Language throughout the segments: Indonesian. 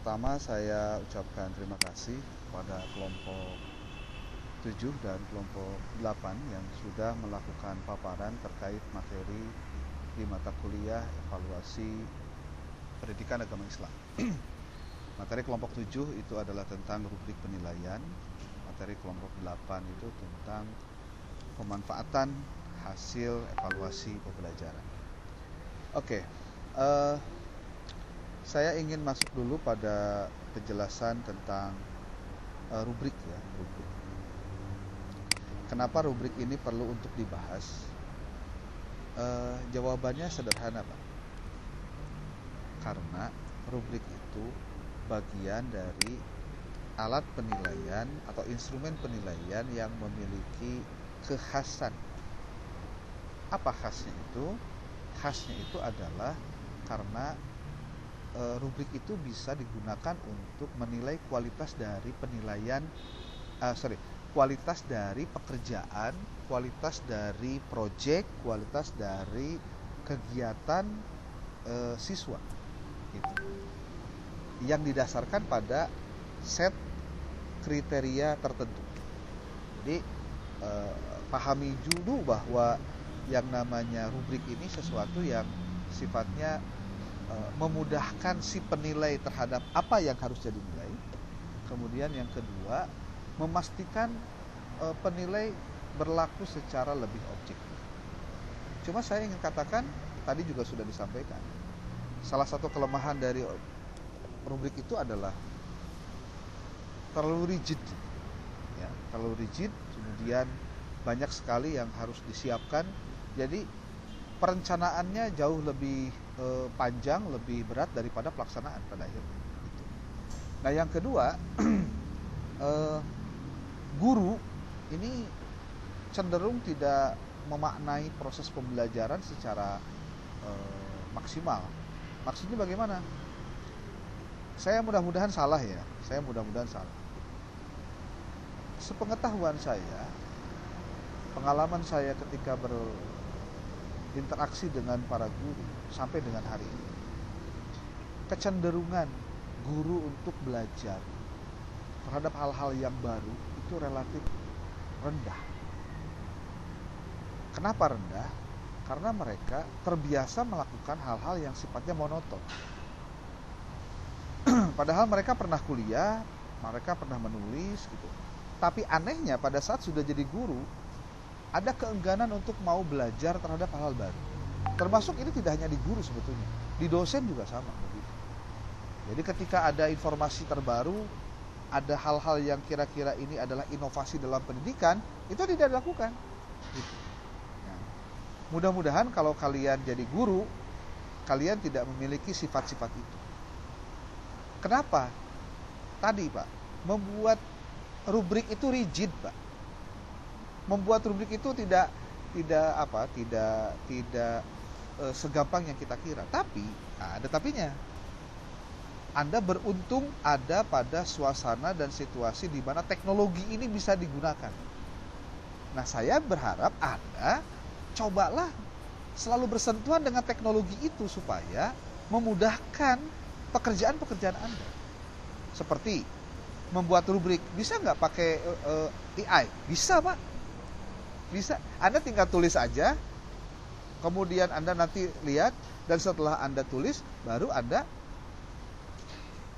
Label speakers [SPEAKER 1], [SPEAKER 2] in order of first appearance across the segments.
[SPEAKER 1] pertama saya ucapkan terima kasih kepada kelompok 7 dan kelompok 8 yang sudah melakukan paparan terkait materi di mata kuliah evaluasi pendidikan agama Islam. Materi kelompok 7 itu adalah tentang rubrik penilaian, materi kelompok 8 itu tentang pemanfaatan hasil evaluasi pembelajaran. Oke, saya ingin masuk dulu pada penjelasan tentang rubrik ya, rubrik. Kenapa rubrik ini perlu untuk dibahas? Jawabannya sederhana, Pak. Karena rubrik itu bagian dari alat penilaian atau instrumen penilaian yang memiliki kekhasan. Apa khasnya itu? Khasnya itu adalah karena rubrik itu bisa digunakan untuk menilai kualitas dari kualitas dari pekerjaan, kualitas dari proyek, kualitas dari kegiatan siswa, gitu. Yang didasarkan pada set kriteria tertentu. Jadi pahami dulu bahwa yang namanya rubrik ini sesuatu yang sifatnya memudahkan si penilai terhadap apa yang harusnya dinilai. Kemudian yang kedua, memastikan penilai berlaku secara lebih objektif. Cuma saya ingin katakan, tadi juga sudah disampaikan, salah satu kelemahan dari rubrik itu adalah terlalu rigid, ya, terlalu rigid. Kemudian banyak sekali yang harus disiapkan. Jadi perencanaannya jauh lebih panjang, lebih berat daripada pelaksanaan pada akhirnya. Gitu. Nah, yang kedua, guru ini cenderung tidak memaknai proses pembelajaran secara maksimal. Maksudnya bagaimana? Saya mudah-mudahan salah ya. Sepengetahuan saya, pengalaman saya ketika berinteraksi dengan para guru sampai dengan hari ini, kecenderungan guru untuk belajar terhadap hal-hal yang baru itu relatif rendah. Kenapa rendah? Karena mereka terbiasa melakukan hal-hal yang sifatnya monoton. Padahal mereka pernah kuliah, mereka pernah menulis gitu. Tapi anehnya pada saat sudah jadi guru, ada keengganan untuk mau belajar terhadap hal-hal baru. Termasuk ini tidak hanya di guru sebetulnya, di dosen juga sama begitu. Jadi ketika ada informasi terbaru, ada hal-hal yang kira-kira ini adalah inovasi dalam pendidikan, itu tidak dilakukan. Gitu. Nah, mudah-mudahan kalau kalian jadi guru, kalian tidak memiliki sifat-sifat itu. Kenapa? Tadi, Pak, membuat rubrik itu rigid, Pak. Membuat rubrik itu tidak segampang yang kita kira. Tapi ada tapinya. Anda beruntung ada pada suasana dan situasi di mana teknologi ini bisa digunakan. Nah, saya berharap Anda cobalah selalu bersentuhan dengan teknologi itu supaya memudahkan pekerjaan-pekerjaan Anda. Seperti membuat rubrik, bisa nggak pakai AI? Bisa, Pak. Bisa. Anda tinggal tulis aja, kemudian Anda nanti lihat, dan setelah Anda tulis, baru Anda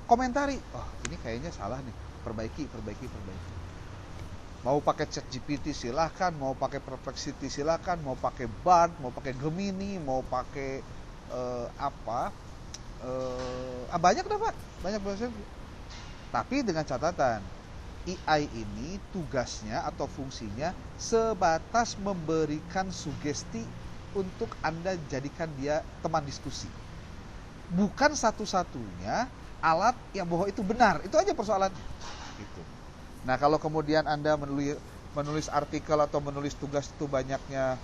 [SPEAKER 1] komentari. Oh, ini kayaknya salah nih. Perbaiki. Mau pakai ChatGPT silahkan, mau pakai Perplexity silahkan, mau pakai Bard, mau pakai Gemini, mau pakai banyak dah, Pak. Banyak bahasa. Tapi dengan catatan, AI ini tugasnya atau fungsinya sebatas memberikan sugesti untuk Anda jadikan dia teman diskusi. Bukan satu-satunya alat yang bahwa itu benar. Itu aja persoalannya. Gitu. Nah, kalau kemudian Anda menulis artikel atau menulis tugas itu banyaknya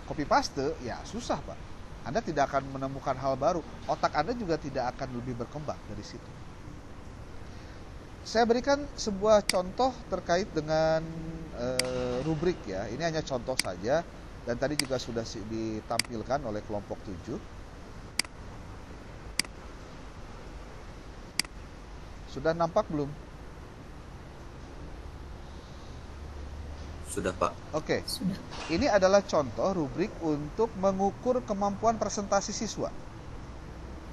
[SPEAKER 1] copy paste, ya susah, Pak. Anda tidak akan menemukan hal baru. Otak Anda juga tidak akan lebih berkembang dari situ. Saya berikan sebuah contoh terkait dengan rubrik ya. Ini hanya contoh saja dan tadi juga sudah ditampilkan oleh kelompok 7. Sudah nampak belum?
[SPEAKER 2] Sudah, Pak.
[SPEAKER 1] Oke.
[SPEAKER 3] Sudah.
[SPEAKER 1] Ini adalah contoh rubrik untuk mengukur kemampuan presentasi siswa.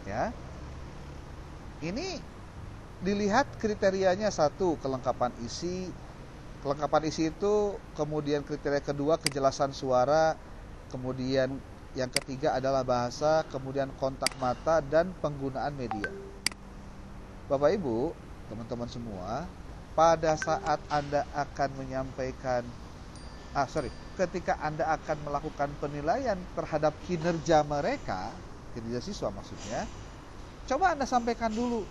[SPEAKER 1] Ya. Ini dilihat kriterianya satu, kelengkapan isi. Kelengkapan isi itu kemudian kriteria kedua kejelasan suara, kemudian yang ketiga adalah bahasa, kemudian kontak mata dan penggunaan media. Bapak Ibu, teman-teman semua, pada saat Anda akan menyampaikan ketika Anda akan melakukan penilaian terhadap kinerja mereka, kinerja siswa maksudnya, coba Anda sampaikan dulu,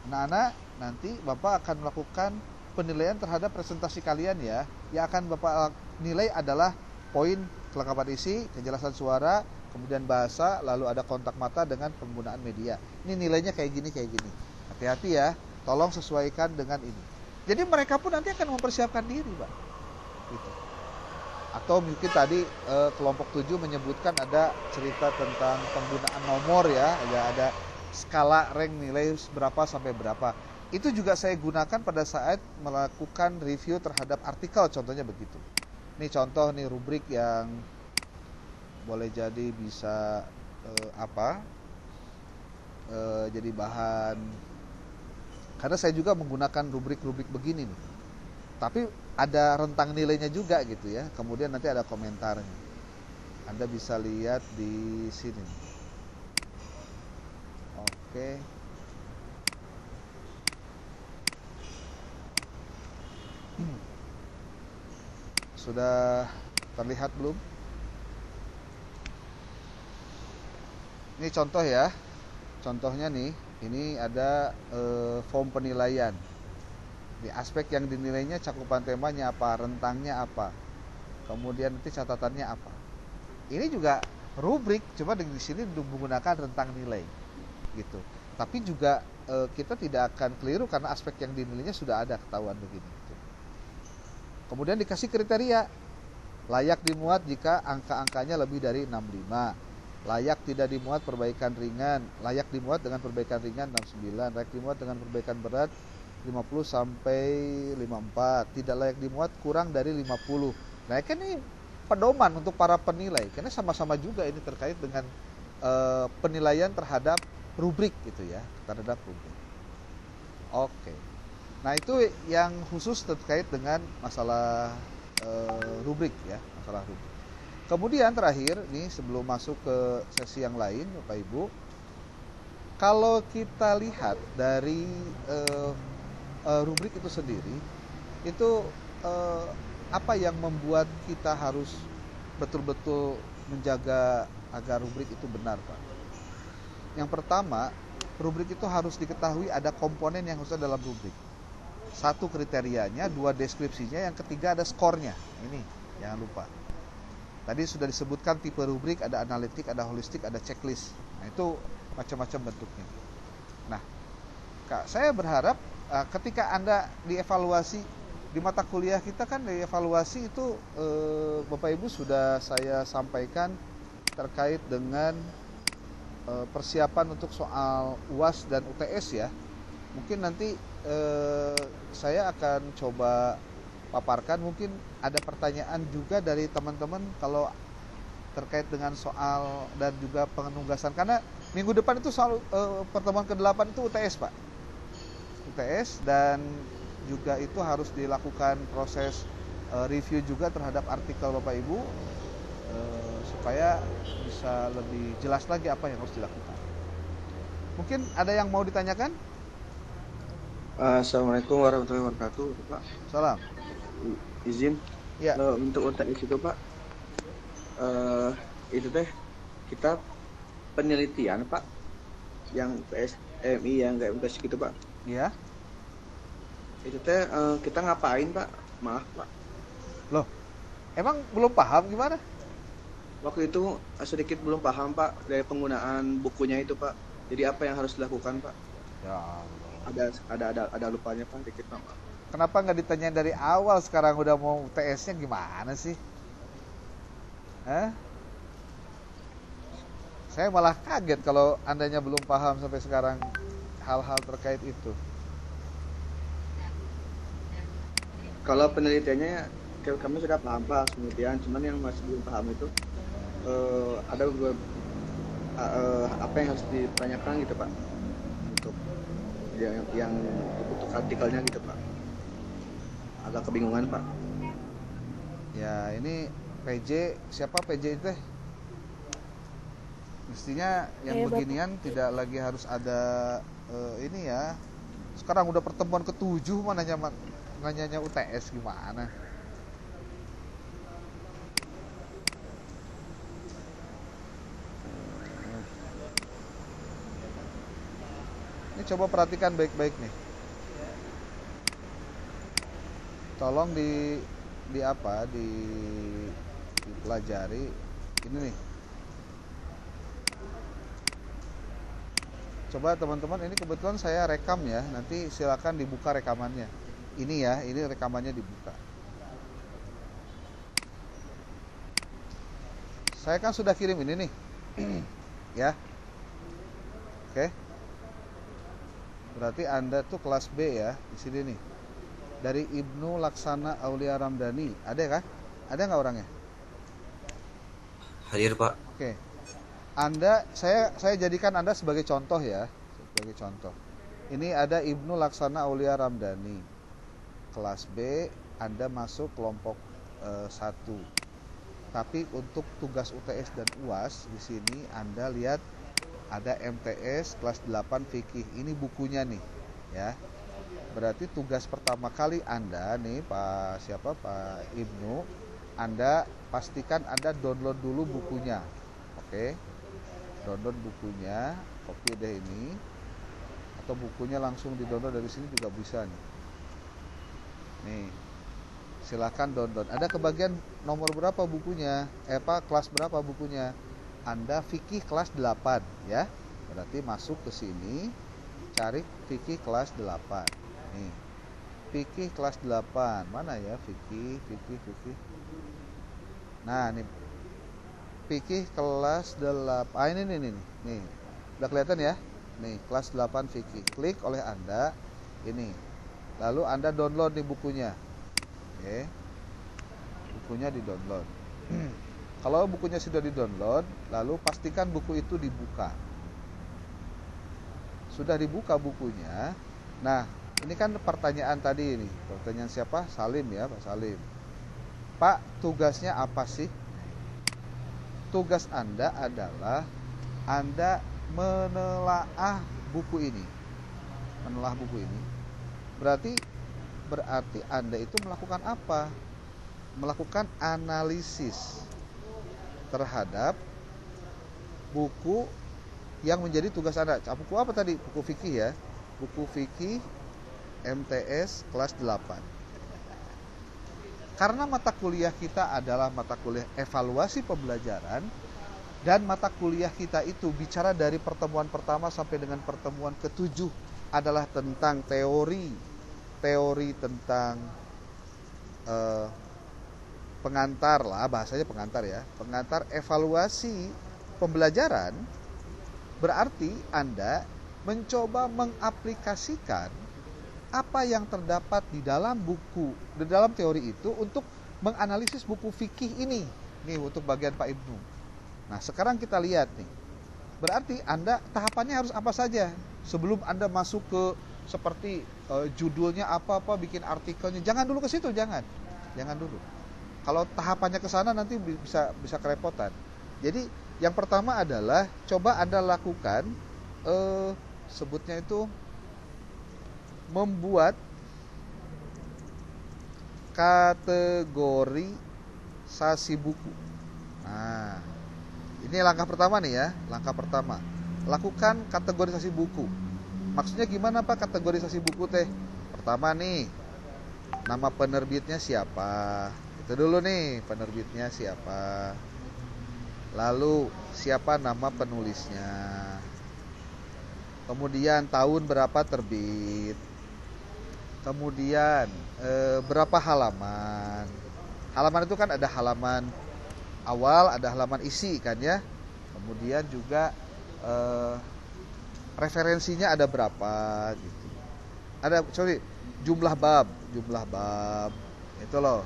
[SPEAKER 1] anak-anak, nanti Bapak akan melakukan penilaian terhadap presentasi kalian ya. Yang akan Bapak nilai adalah poin kelengkapan isi, kejelasan suara, kemudian bahasa, lalu ada kontak mata dengan penggunaan media. Ini nilainya kayak gini, kayak gini. Hati-hati ya, tolong sesuaikan dengan ini. Jadi mereka pun nanti akan mempersiapkan diri, Pak. Gitu. Atau mungkin tadi kelompok 7 menyebutkan ada cerita tentang penggunaan nomor ya, ada skala rank nilai berapa sampai berapa. Itu juga saya gunakan pada saat melakukan review terhadap artikel, contohnya begitu. Ini contoh nih rubrik yang boleh jadi bisa jadi bahan, karena saya juga menggunakan rubrik-rubrik begini nih. Tapi ada rentang nilainya juga gitu ya. Kemudian nanti ada komentarnya. Anda bisa lihat di sini. Oke. Sudah terlihat belum? Ini contoh ya. Contohnya nih, ini ada form penilaian. Di aspek yang dinilainya cakupan temanya apa, rentangnya apa, kemudian nanti catatannya apa. Ini juga rubrik, cuma di sini menggunakan rentang nilai, gitu. Tapi juga kita tidak akan keliru karena aspek yang dinilainya sudah ada ketahuan begini. Gitu. Kemudian dikasih kriteria, layak dimuat jika angka-angkanya lebih dari 65, layak tidak dimuat perbaikan ringan, layak dimuat dengan perbaikan ringan 69, layak dimuat dengan perbaikan berat 50 sampai 54, tidak layak dimuat kurang dari 50. Nah, ini pedoman untuk para penilai, karena sama-sama juga ini terkait dengan penilaian terhadap rubrik gitu ya, terhadap rubrik. Oke. Nah, itu yang khusus terkait dengan masalah rubrik ya, masalah rubrik. Kemudian terakhir nih sebelum masuk ke sesi yang lain, Bapak Ibu, kalau kita lihat dari rubrik itu sendiri, itu apa yang membuat kita harus betul-betul menjaga agar rubrik itu benar, Pak? Yang pertama, rubrik itu harus diketahui ada komponen yang harus ada dalam rubrik. Satu kriterianya, dua deskripsinya, yang ketiga ada skornya. Ini jangan lupa. Tadi sudah disebutkan tipe rubrik, ada analitik, ada holistik, ada checklist. Nah, itu macam-macam bentuknya. Nah, Kak, saya berharap ketika Anda dievaluasi di mata kuliah kita kan, dievaluasi itu Bapak Ibu sudah saya sampaikan terkait dengan persiapan untuk soal UAS dan UTS ya. Mungkin nanti saya akan coba paparkan, mungkin ada pertanyaan juga dari teman-teman kalau terkait dengan soal dan juga penugasan, karena minggu depan itu soal pertemuan ke-8 itu UTS, Pak. UTS, dan juga itu harus dilakukan proses review juga terhadap artikel Bapak Ibu supaya bisa lebih jelas lagi apa yang harus dilakukan. Mungkin ada yang mau ditanyakan?
[SPEAKER 4] Assalamualaikum warahmatullahi wabarakatuh, Pak.
[SPEAKER 1] Salam.
[SPEAKER 4] Izin
[SPEAKER 1] Ya.
[SPEAKER 4] untuk UTS itu, Pak, itu teh kita penelitian, Pak, yang PSMI yang kayak UTS gitu, Pak.
[SPEAKER 1] Ya.
[SPEAKER 4] Itu teh kita ngapain, Pak? Maaf, Pak.
[SPEAKER 1] Loh, emang belum paham gimana?
[SPEAKER 4] Waktu itu sedikit belum paham, Pak, dari penggunaan bukunya itu, Pak. Jadi apa yang harus dilakukan, Pak?
[SPEAKER 1] Ya Allah.
[SPEAKER 4] Ada lupanya, Pak, dikit, Pak.
[SPEAKER 1] Kenapa nggak ditanyain dari awal, sekarang udah mau UTS-nya gimana sih? Saya malah kaget kalau andanya belum paham sampai sekarang hal-hal terkait itu.
[SPEAKER 4] Kalau penelitiannya kami sudah paham Pak penelitian, cuman yang masih belum paham itu ada beberapa apa yang harus ditanyakan gitu Pak untuk yang untuk artikelnya gitu Pak. Agak kebingungan Pak.
[SPEAKER 1] Ya ini PJ, siapa PJ itu teh? Mestinya yang beginian tidak lagi harus ada ini ya. Sekarang udah pertemuan ke-7 nanyanya UTS gimana? Ini coba perhatikan baik-baik nih. Tolong dipelajari ini nih. Coba teman-teman, ini kebetulan saya rekam ya. Nanti silakan dibuka rekamannya. Ini ya, ini rekamannya dibuka. Saya kan sudah kirim ini nih. Ya. Oke. Berarti Anda tuh kelas B ya, di sini nih. Dari Ibnu Laksana Aulia Ramdhani. Ada kan? Ada nggak orangnya?
[SPEAKER 2] Hadir Pak.
[SPEAKER 1] Oke. Anda, saya jadikan Anda sebagai contoh ya, sebagai contoh. Ini ada Ibnu Laksana Aulia Ramdhani, kelas B. Anda masuk kelompok 1. Tapi untuk tugas UTS dan UAS di sini Anda lihat ada MTS kelas 8 fikih. Ini bukunya nih, ya. Berarti tugas pertama kali Anda nih, Pak Ibnu, Anda pastikan Anda download dulu bukunya. Oke. Download bukunya, copy deh ini. Atau bukunya langsung di-download dari sini juga bisa nih. Nih. Silakan download. Ada kebagian nomor berapa bukunya? Kelas berapa bukunya? Anda fikih kelas 8 ya. Berarti masuk ke sini, cari fikih kelas 8. Nih. Fikih kelas 8. Mana ya fikih. Nah, nih. Fikih kelas 8. Ini nih. Nih. Udah kelihatan ya? Nih, kelas 8 fikih. Klik oleh Anda ini. Lalu Anda download nih bukunya. Oke. Bukunya di-download. Kalau bukunya sudah di-download, lalu pastikan buku itu dibuka. Sudah dibuka bukunya. Nah, ini kan pertanyaan tadi ini. Pertanyaan siapa? Salim ya, Pak Salim. Pak, tugasnya apa sih? Tugas Anda adalah Anda menelaah buku ini. Menelaah buku ini. Berarti Anda itu melakukan apa? Melakukan analisis terhadap buku yang menjadi tugas Anda. Buku apa tadi? Buku fikih ya. Buku fikih MTS kelas 8. Karena mata kuliah kita adalah mata kuliah evaluasi pembelajaran dan mata kuliah kita itu bicara dari pertemuan pertama sampai dengan pertemuan ke-7 adalah tentang teori tentang pengantar lah, bahasanya pengantar ya, pengantar evaluasi pembelajaran. Berarti Anda mencoba mengaplikasikan apa yang terdapat di dalam buku, di dalam teori itu untuk menganalisis buku fikih ini. Nih untuk bagian Pak Ibnu. Nah sekarang kita lihat nih. Berarti Anda tahapannya harus apa saja sebelum Anda masuk ke seperti judulnya apa-apa, bikin artikelnya. Jangan dulu ke situ, jangan dulu. Kalau tahapannya ke sana nanti bisa kerepotan. Jadi yang pertama adalah coba Anda lakukan sebutnya itu membuat kategorisasi buku. Nah, ini langkah pertama nih ya, langkah pertama. Lakukan kategorisasi buku. Maksudnya gimana Pak kategorisasi buku teh? Pertama nih, nama penerbitnya siapa? Itu dulu nih, penerbitnya siapa. Lalu siapa nama penulisnya. Kemudian tahun berapa terbit. Kemudian berapa halaman. Halaman itu kan ada halaman awal, ada halaman isi kan ya. Kemudian juga referensinya ada berapa gitu. Jumlah bab. Itu loh.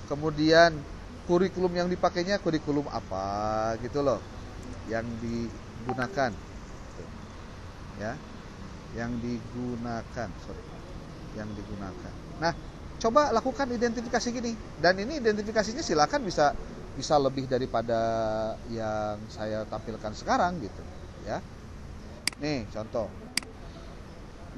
[SPEAKER 1] Kemudian kurikulum yang dipakainya kurikulum apa gitu loh yang digunakan. Ya. Yang digunakan, yang digunakan. Nah, coba lakukan identifikasi gini. Dan ini identifikasinya silakan bisa lebih daripada yang saya tampilkan sekarang gitu, ya. Nih, contoh.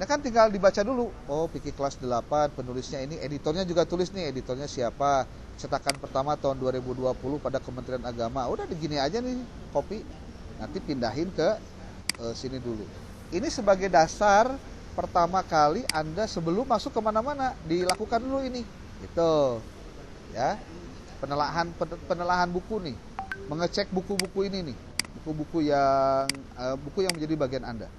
[SPEAKER 1] Nah kan tinggal dibaca dulu. Oh, Fikih kelas 8, penulisnya ini, editornya juga tulis nih, editornya siapa? Cetakan pertama tahun 2020 pada Kementerian Agama. Udah begini aja nih, copy. Nanti pindahin ke sini dulu. Ini sebagai dasar pertama kali Anda sebelum masuk kemana-mana, dilakukan dulu ini. Gitu. Ya. Penelahan buku nih. Mengecek buku-buku ini nih. Buku yang menjadi bagian Anda.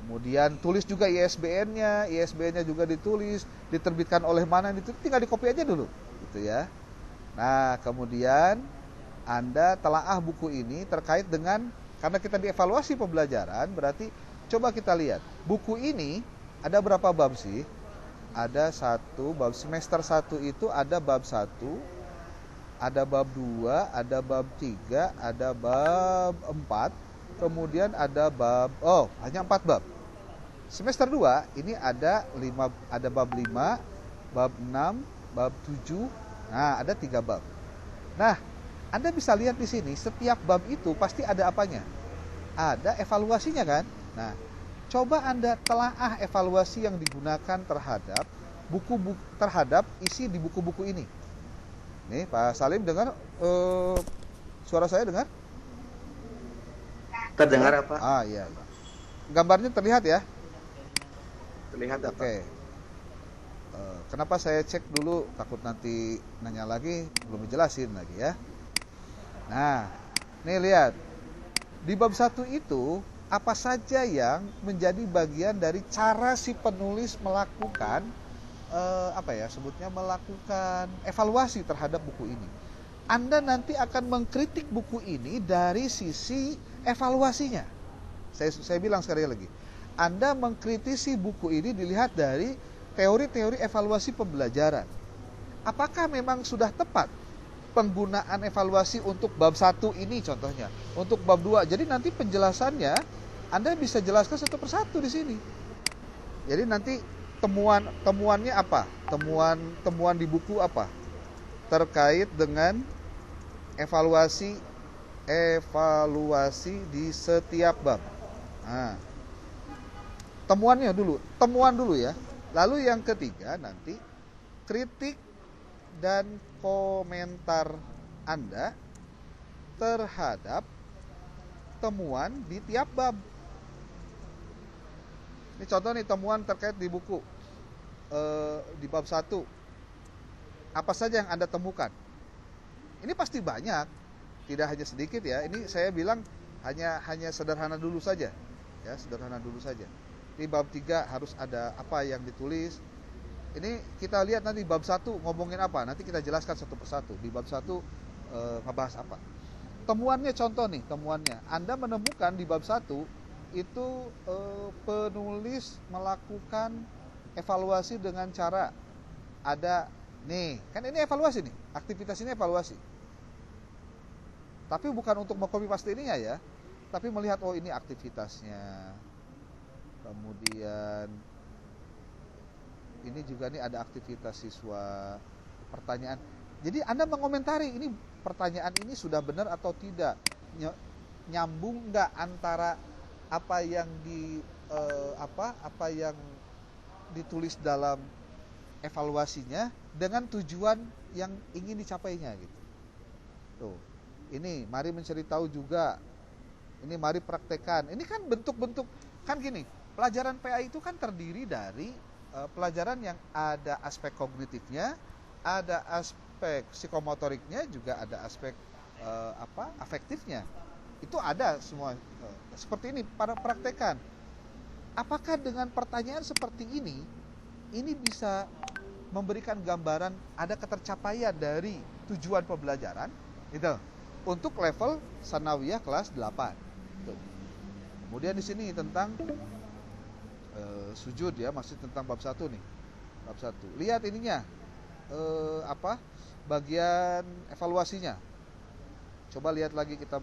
[SPEAKER 1] Kemudian tulis juga ISBN-nya juga ditulis, diterbitkan oleh mana itu tinggal di-copy aja dulu, gitu ya. Nah, kemudian Anda telaah buku ini terkait dengan, karena kita dievaluasi pembelajaran, berarti coba kita lihat, buku ini ada berapa bab sih? Ada 1 bab, semester 1 itu ada bab 1, ada bab 2, ada bab 3, ada bab 4, kemudian ada hanya 4 bab. Semester 2 ini ada bab 5, bab 6, bab 7. Nah, ada 3 bab. Nah, Anda bisa lihat di sini setiap bab itu pasti ada apanya? Ada evaluasinya kan? Nah, coba Anda telaah evaluasi yang digunakan terhadap terhadap isi di buku-buku ini. Nih, Pak Salim dengar suara saya dengar?
[SPEAKER 4] Terdengar apa?
[SPEAKER 1] Iya. Gambarnya terlihat ya?
[SPEAKER 4] Terlihat apa?
[SPEAKER 1] Oke. Kenapa saya cek dulu, takut nanti nanya lagi belum dijelasin lagi ya. Nah, nih lihat. Di bab 1 itu apa saja yang menjadi bagian dari cara si penulis melakukan melakukan evaluasi terhadap buku ini. Anda nanti akan mengkritik buku ini dari sisi evaluasinya. Saya bilang sekali lagi. Anda mengkritisi buku ini dilihat dari teori-teori evaluasi pembelajaran. Apakah memang sudah tepat penggunaan evaluasi untuk bab 1 ini contohnya, untuk bab 2. Jadi nanti penjelasannya Anda bisa jelaskan satu persatu di sini. Jadi nanti temuannya apa? Temuan di buku apa? Terkait dengan evaluasi di setiap bab. Nah, temuan dulu ya. Lalu yang ketiga nanti kritik dan komentar Anda terhadap temuan di tiap bab. Ini contoh nih temuan terkait di buku di bab 1. Apa saja yang Anda temukan? Ini pasti banyak, tidak hanya sedikit ya. Ini saya bilang hanya sederhana dulu saja. Ya, sederhana dulu saja. Di bab 3 harus ada apa yang ditulis. Ini kita lihat nanti bab 1 ngomongin apa. Nanti kita jelaskan satu persatu. Di bab 1 membahas apa. Temuannya contoh nih, temuannya. Anda menemukan di bab 1 itu penulis melakukan evaluasi dengan cara ada nih, kan ini evaluasi nih. Aktivitas ini evaluasi. Tapi bukan untuk mengcopy paste ininya ya. Tapi melihat ini aktivitasnya. Kemudian ini juga nih ada aktivitas siswa, pertanyaan. Jadi Anda mengomentari ini pertanyaan ini sudah benar atau tidak, nyambung nggak antara apa yang ditulis dalam evaluasinya dengan tujuan yang ingin dicapainya gitu. Tuh, ini mari mencari tahu juga. Ini mari praktekkan. Ini kan bentuk-bentuk, kan gini. Pelajaran PA itu kan terdiri dari pelajaran yang ada aspek kognitifnya, ada aspek psikomotoriknya, juga ada aspek afektifnya. Itu ada semua. Seperti ini para praktekan. Apakah dengan pertanyaan seperti ini bisa memberikan gambaran ada ketercapaian dari tujuan pembelajaran gitu untuk level sanawiyah kelas 8. Tuh. Kemudian di sini tentang sujud ya, masih tentang bab 1 nih. Bab 1. Lihat ininya. bagian evaluasinya. Coba lihat lagi kita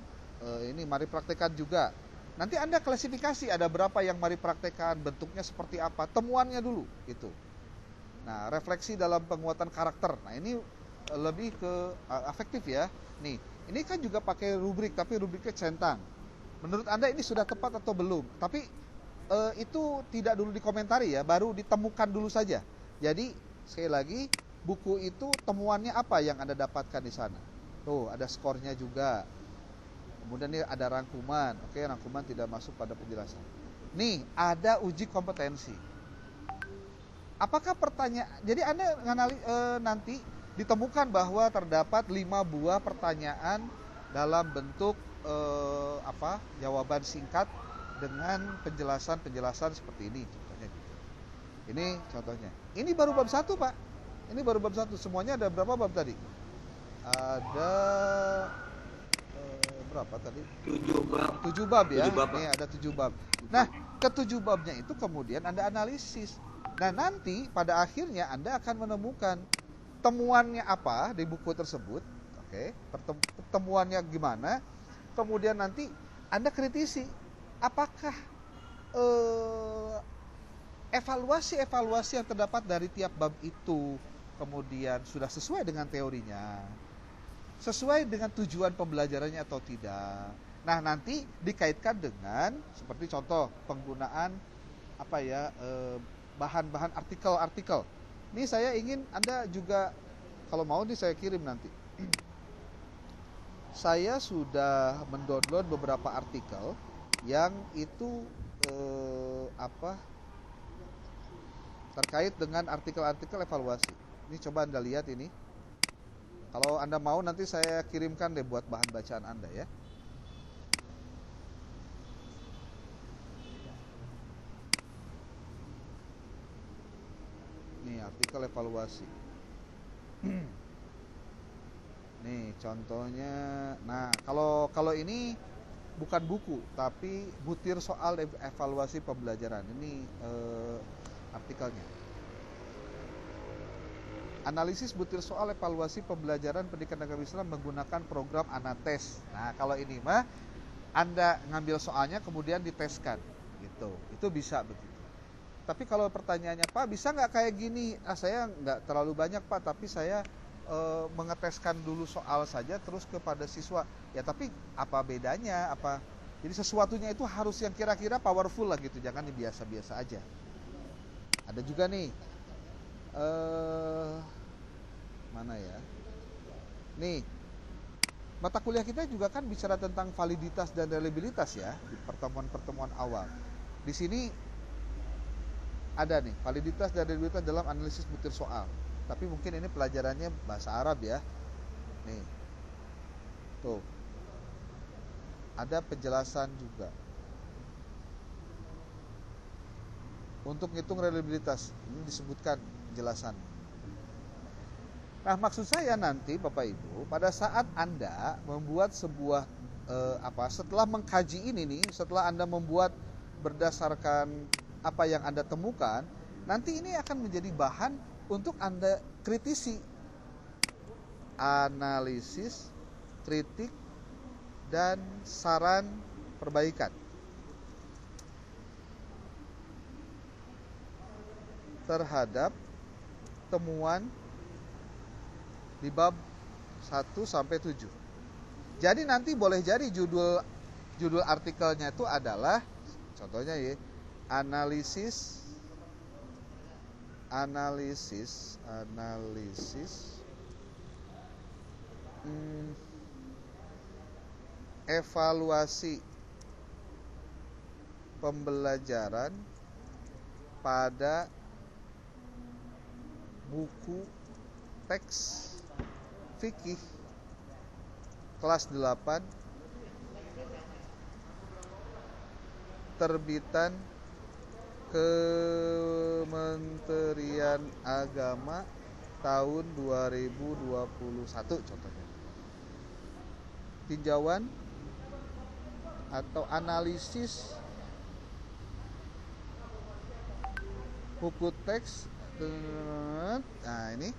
[SPEAKER 1] ini mari praktekkan juga. Nanti Anda klasifikasi ada berapa yang mari praktekkan, bentuknya seperti apa, temuannya dulu gitu. Nah, refleksi dalam penguatan karakter. Nah, ini lebih ke afektif ya. Nih, ini kan juga pakai rubrik tapi rubriknya centang. Menurut Anda ini sudah tepat atau belum? Tapi itu tidak dulu dikomentari ya, baru ditemukan dulu saja. Jadi, sekali lagi, buku itu temuannya apa yang Anda dapatkan di sana. Tuh, ada skornya juga. Kemudian ini ada rangkuman. Oke, rangkuman tidak masuk pada penjelasan. Nih, ada uji kompetensi. Apakah pertanyaan, jadi Anda nanti ditemukan bahwa terdapat 5 buah pertanyaan dalam bentuk jawaban singkat dengan penjelasan seperti ini contohnya. Ini contohnya. Ini baru bab 1, Pak. Ini baru bab 1. Semuanya ada berapa bab tadi? Ada berapa tadi? 7 bab. 7 bab ya. 7 bab. Nih ada 7 bab. Nah, ke-7 babnya itu kemudian Anda analisis. Nah, nanti pada akhirnya Anda akan menemukan temuannya apa di buku tersebut. Oke, pertemuannya gimana? Kemudian nanti Anda kritisi apakah evaluasi yang terdapat dari tiap bab itu kemudian sudah sesuai dengan teorinya, sesuai dengan tujuan pembelajarannya atau tidak. Nah, nanti dikaitkan dengan seperti contoh penggunaan bahan-bahan artikel. Ini saya ingin Anda juga kalau mau nih saya kirim nanti. Saya sudah mendownload beberapa artikel yang itu terkait dengan artikel-artikel evaluasi. Ini coba Anda lihat ini. Kalau Anda mau nanti saya kirimkan deh buat bahan bacaan Anda ya. Nih artikel evaluasi. Nih contohnya. Nah kalau ini bukan buku tapi butir soal evaluasi pembelajaran. Ini artikelnya. Analisis butir soal evaluasi pembelajaran pendidikan agama Islam menggunakan program Anates. Nah, kalau ini mah Anda ngambil soalnya kemudian diteskan gitu. Itu bisa begitu. Tapi kalau pertanyaannya, Pak, bisa nggak kayak gini? Saya nggak terlalu banyak, Pak, tapi saya mengeteskan dulu soal saja terus kepada siswa. Ya, tapi apa bedanya? Jadi sesuatunya itu harus yang kira-kira powerful lah gitu. Jangan biasa-biasa aja. Ada juga nih mana ya? Nih, mata kuliah kita juga kan bicara tentang validitas dan reliabilitas ya di pertemuan-pertemuan awal. Di sini ada nih validitas dan reliabilitas dalam analisis butir soal. Tapi mungkin ini pelajarannya bahasa Arab ya. Nih, tuh ada penjelasan juga. Untuk ngitung reliabilitas ini disebutkan penjelasan. Nah, maksud saya nanti Bapak Ibu, pada saat Anda membuat sebuah setelah mengkaji ini nih, setelah Anda membuat berdasarkan apa yang Anda temukan, nanti ini akan menjadi bahan untuk Anda kritisi. Analisis, kritik, dan saran perbaikan. Terhadap temuan di bab 1 sampai 7. Jadi nanti boleh jadi judul artikelnya itu adalah contohnya ya, analisis evaluasi pembelajaran pada buku teks fikih kelas 8 terbitan Kementerian Agama tahun 2021 contohnya. Tinjauan atau analisis buku teks. Nah, ini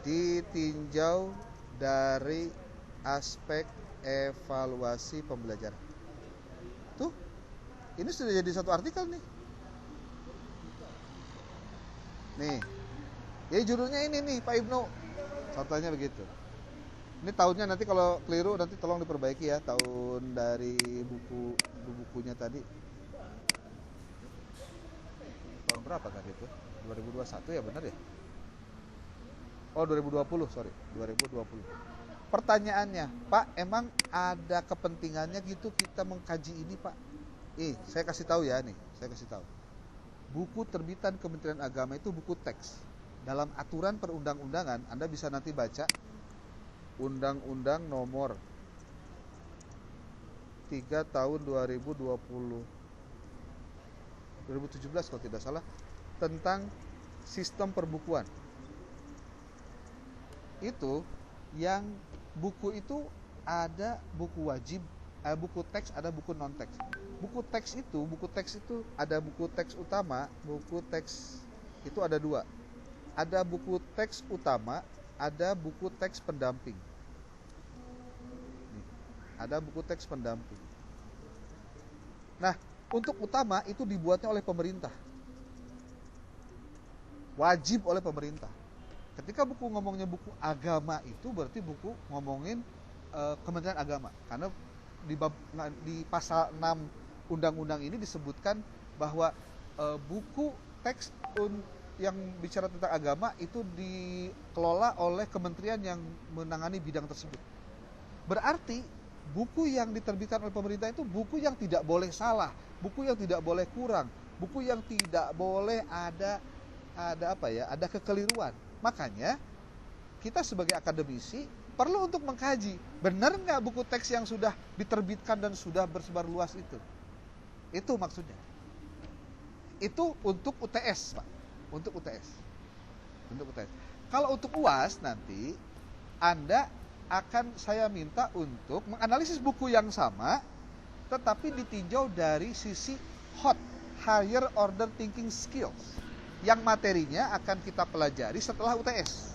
[SPEAKER 1] ditinjau dari aspek evaluasi pembelajaran. Tuh, ini sudah jadi satu artikel nih. Nih, jadi judulnya ini nih Pak Ibnu. Contohnya begitu. Ini tahunnya nanti kalau keliru nanti tolong diperbaiki ya, tahun dari bukunya tadi. Tahun berapa kan itu? 2021 ya, benar ya? Oh, 2020, sorry. 2020. Pertanyaannya, Pak, emang ada kepentingannya gitu kita mengkaji ini, Pak? Saya kasih tahu ya nih, saya kasih tahu. Buku terbitan Kementerian Agama itu buku teks. Dalam aturan perundang-undangan, Anda bisa nanti baca Undang-Undang Nomor 3 tahun 2017 kalau tidak salah, tentang sistem perbukuan. Itu yang buku itu ada buku wajib, buku teks, ada buku non teks. Buku teks itu ada buku teks utama, buku teks itu ada dua. Ada buku teks utama, ada buku teks pendamping. Nih, ada buku teks pendamping. Nah, untuk utama itu dibuatnya oleh pemerintah. Wajib oleh pemerintah. Ketika buku ngomongnya buku agama itu berarti buku ngomongin Kementerian Agama. Karena di pasal 6 undang-undang ini disebutkan bahwa buku teks yang bicara tentang agama itu dikelola oleh kementerian yang menangani bidang tersebut. Berarti buku yang diterbitkan oleh pemerintah itu buku yang tidak boleh salah, buku yang tidak boleh kurang, buku yang tidak boleh ada kekeliruan. Makanya kita sebagai akademisi perlu untuk mengkaji, benar nggak buku teks yang sudah diterbitkan dan sudah bersebar luas itu. Itu maksudnya. Itu untuk UTS, Pak. Untuk UTS. Kalau untuk UAS nanti Anda saya minta untuk menganalisis buku yang sama tetapi ditinjau dari sisi HOT, Higher Order Thinking Skills, yang materinya akan kita pelajari setelah UTS.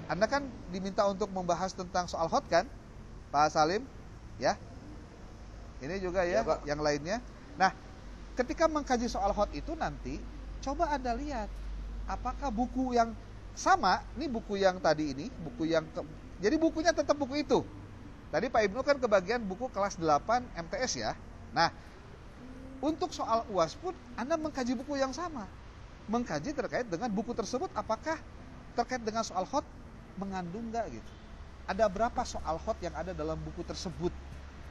[SPEAKER 1] Anda kan diminta untuk membahas tentang soal HOT kan, Pak Salim? Ya. Ini juga ya yang lainnya. Nah, ketika mengkaji soal HOT itu nanti coba Anda lihat apakah buku yang sama, ini buku yang tadi ini, jadi bukunya tetap buku itu. Tadi Pak Ibnu kan kebagian buku kelas 8 MTS ya. Nah, untuk soal UAS pun Anda mengkaji buku yang sama. Mengkaji terkait dengan buku tersebut apakah terkait dengan soal HOT mengandung nggak gitu. Ada berapa soal HOT yang ada dalam buku tersebut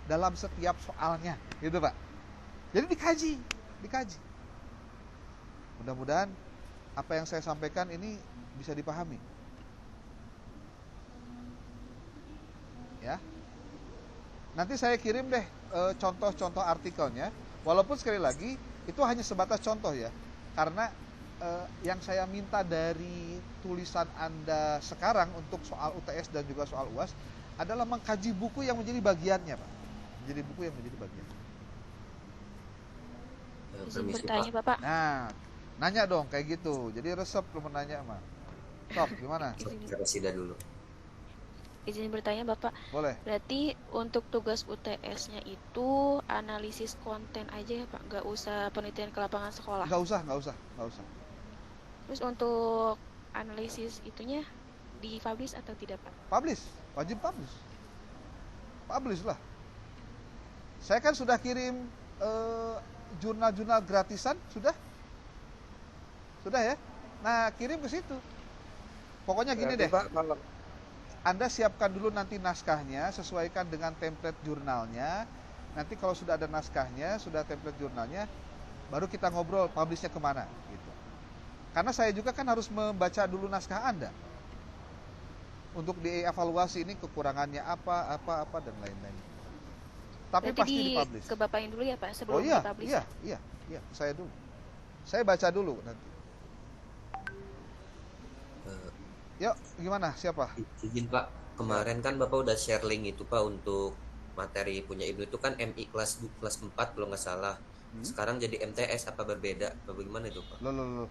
[SPEAKER 1] dalam setiap soalnya gitu Pak. Jadi dikaji. Mudah-mudahan apa yang saya sampaikan ini bisa dipahami. Ya. Nanti saya kirim deh contoh-contoh artikelnya. Walaupun sekali lagi itu hanya sebatas contoh ya. Karena yang saya minta dari tulisan Anda sekarang untuk soal UTS dan juga soal UAS adalah mengkaji buku yang menjadi bagiannya, Pak. Menjadi buku yang menjadi bagian.
[SPEAKER 2] Izin bertanya, Bapak.
[SPEAKER 1] Nah, nanya dong kayak gitu. Jadi resep lu menanya mah. Sok, gimana?
[SPEAKER 3] Sida dulu.
[SPEAKER 2] Izin bertanya, Bapak.
[SPEAKER 1] Boleh.
[SPEAKER 2] Berarti untuk tugas UTS-nya itu analisis konten aja ya, Pak? Nggak usah penelitian ke lapangan sekolah?
[SPEAKER 1] Nggak usah.
[SPEAKER 2] Terus untuk analisis itunya di-publish atau tidak, Pak?
[SPEAKER 1] Publish, wajib publish. Publish lah. Saya kan sudah kirim jurnal-jurnal gratisan, sudah ya. Nah, kirim ke situ. Pokoknya gini deh.
[SPEAKER 4] Pak, kalau
[SPEAKER 1] Anda siapkan dulu nanti naskahnya, sesuaikan dengan template jurnalnya. Nanti kalau sudah ada naskahnya, sudah template jurnalnya, baru kita ngobrol publishnya kemana gitu. Karena saya juga kan harus membaca dulu naskah Anda untuk dievaluasi ini kekurangannya apa dan lain-lain. Tapi
[SPEAKER 2] berarti
[SPEAKER 1] pasti dipublish.
[SPEAKER 2] Ke Bapakin dulu ya, Pak, sebelum
[SPEAKER 1] iya,
[SPEAKER 2] dipublish.
[SPEAKER 1] Iya, saya dulu. Saya baca dulu nanti. Yuk, gimana? Siapa?
[SPEAKER 3] Izin Pak, kemarin kan Bapak udah share link itu Pak untuk materi punya Ibnu itu kan MI kelas 4 kalau nggak salah. Sekarang jadi MTS, apa berbeda? Apa bagaimana itu Pak?
[SPEAKER 1] Loh.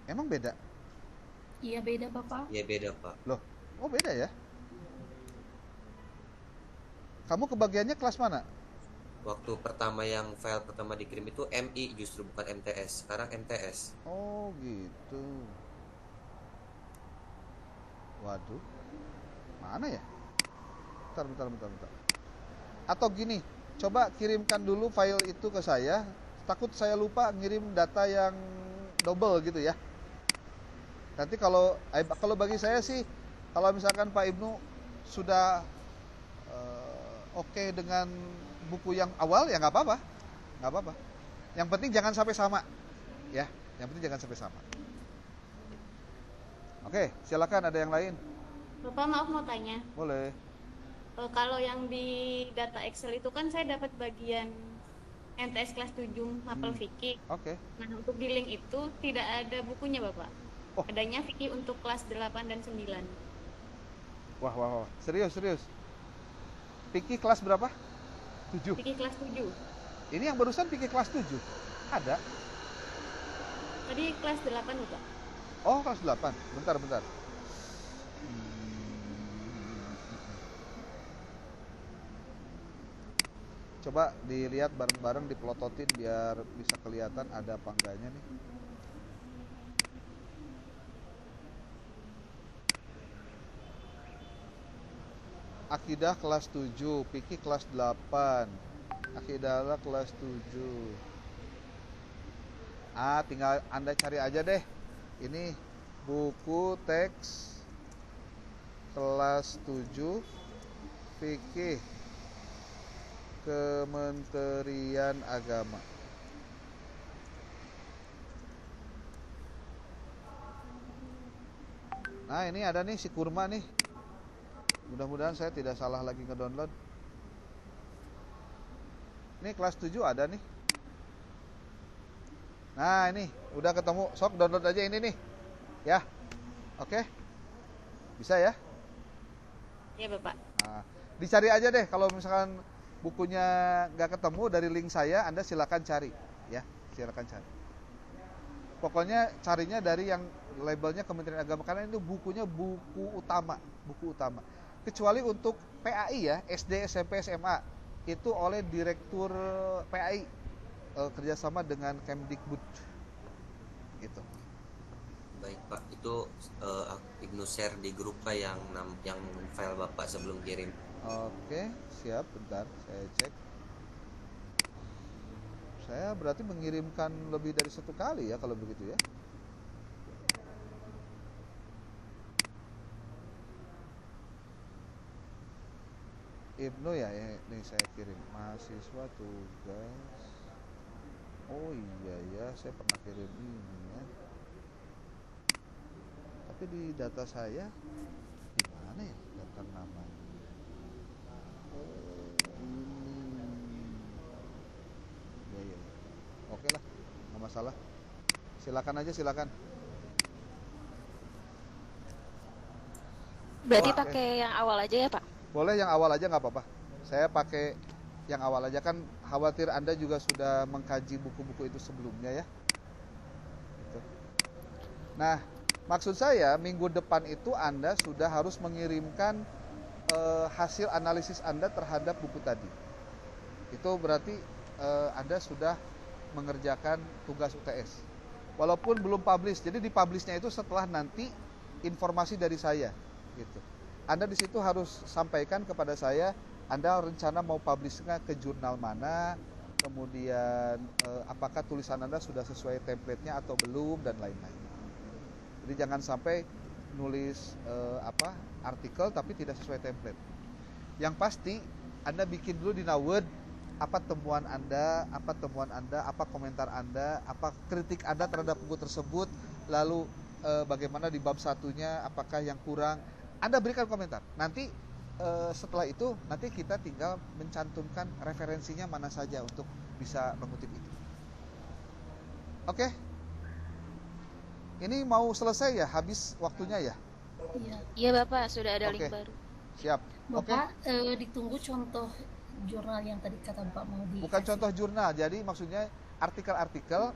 [SPEAKER 1] Emang beda?
[SPEAKER 5] Iya beda Bapak.
[SPEAKER 3] Ya beda Pak.
[SPEAKER 1] Loh, oh beda ya? Kamu kebagiannya kelas mana?
[SPEAKER 3] Waktu pertama yang file pertama dikirim itu MI justru bukan MTS. Sekarang MTS.
[SPEAKER 1] Oh gitu. Waduh, mana ya? Bentar. Atau gini, coba kirimkan dulu file itu ke saya. Takut saya lupa ngirim data yang double gitu ya. Nanti kalau bagi saya sih, kalau misalkan Pak Ibnu sudah oke dengan buku yang awal ya nggak apa-apa. Yang penting jangan sampai sama, ya. Yang penting jangan sampai sama. Oke, silakan ada yang lain.
[SPEAKER 6] Bapak maaf mau tanya.
[SPEAKER 1] Boleh.
[SPEAKER 6] Kalau yang di data Excel itu kan saya dapat bagian MTS kelas 7 hafal fikih.
[SPEAKER 1] Oke.
[SPEAKER 6] Nah, untuk di link itu tidak ada bukunya, Bapak.
[SPEAKER 1] Oh.
[SPEAKER 6] Adanya fikih untuk kelas 8 dan 9.
[SPEAKER 1] Wah. Serius. Fikih kelas berapa? 7.
[SPEAKER 6] Fikih kelas 7.
[SPEAKER 1] Ini yang barusan fikih kelas 7. Ada.
[SPEAKER 6] Tadi kelas 8, Bapak.
[SPEAKER 1] Oh, kelas 8. Bentar. Coba dilihat bareng-bareng, dipelototin biar bisa kelihatan ada apa enggaknya nih. Akidah kelas 7, fikih kelas 8. Akidah kelas 7. Tinggal Anda cari aja deh. Ini buku teks kelas 7 fikih Kementerian Agama. Nah, ini ada nih si kurma nih. Mudah-mudahan saya tidak salah lagi ngedownload. Ini kelas 7 ada nih. Nah, ini udah ketemu. Sok download aja ini nih. Ya. Oke. Bisa ya?
[SPEAKER 6] Iya, Bapak.
[SPEAKER 1] Nah, dicari aja deh kalau misalkan bukunya nggak ketemu dari link saya, Anda silakan cari, ya, silakan cari. Pokoknya carinya dari yang labelnya Kementerian Agama karena itu bukunya buku utama. Kecuali untuk PAI ya, SD, SMP, SMA itu oleh Direktur PAI kerjasama dengan Kemdikbud, gitu.
[SPEAKER 3] Baik Pak, itu Ibnu share di grup Pak yang file Bapak sebelum kirim.
[SPEAKER 1] Oke, siap, bentar saya cek. Saya berarti mengirimkan lebih dari satu kali ya kalau begitu ya. Ibnu ya, ini saya kirim. Mahasiswa tugas. Oh iya ya, saya pernah kirim ini ya. Tapi di data saya di mana ya daftar nama? Ya. Oke lah, nggak masalah. Silakan aja, silakan.
[SPEAKER 2] Berarti
[SPEAKER 1] Wah,
[SPEAKER 2] pakai yang awal aja ya, Pak?
[SPEAKER 1] Boleh yang awal aja nggak apa-apa. Saya pakai yang awal aja, kan khawatir Anda juga sudah mengkaji buku-buku itu sebelumnya ya. Gitu. Nah, maksud saya minggu depan itu Anda sudah harus mengirimkan hasil analisis Anda terhadap buku tadi. Itu berarti Anda sudah mengerjakan tugas UTS. Walaupun belum publish, jadi di publishnya itu setelah nanti informasi dari saya, gitu. Anda di situ harus sampaikan kepada saya, Anda rencana mau publishnya ke jurnal mana, kemudian apakah tulisan Anda sudah sesuai template-nya atau belum, dan lain-lain. Jadi jangan sampai nulis artikel tapi tidak sesuai template. Yang pasti Anda bikin dulu di Word apa temuan Anda, apa komentar Anda, apa kritik Anda terhadap buku tersebut, lalu bagaimana di bab satunya, apakah yang kurang, Anda berikan komentar. Nanti setelah itu nanti kita tinggal mencantumkan referensinya mana saja untuk bisa mengutip itu. Oke? Ini mau selesai ya, habis waktunya ya?
[SPEAKER 5] Iya.
[SPEAKER 2] Iya, Bapak, sudah ada link
[SPEAKER 1] Oke.
[SPEAKER 2] baru.
[SPEAKER 1] Siap. Oke.
[SPEAKER 5] Bapak ditunggu contoh jurnal yang tadi kata Bapak mau di.
[SPEAKER 1] Bukan contoh jurnal, jadi maksudnya artikel-artikel.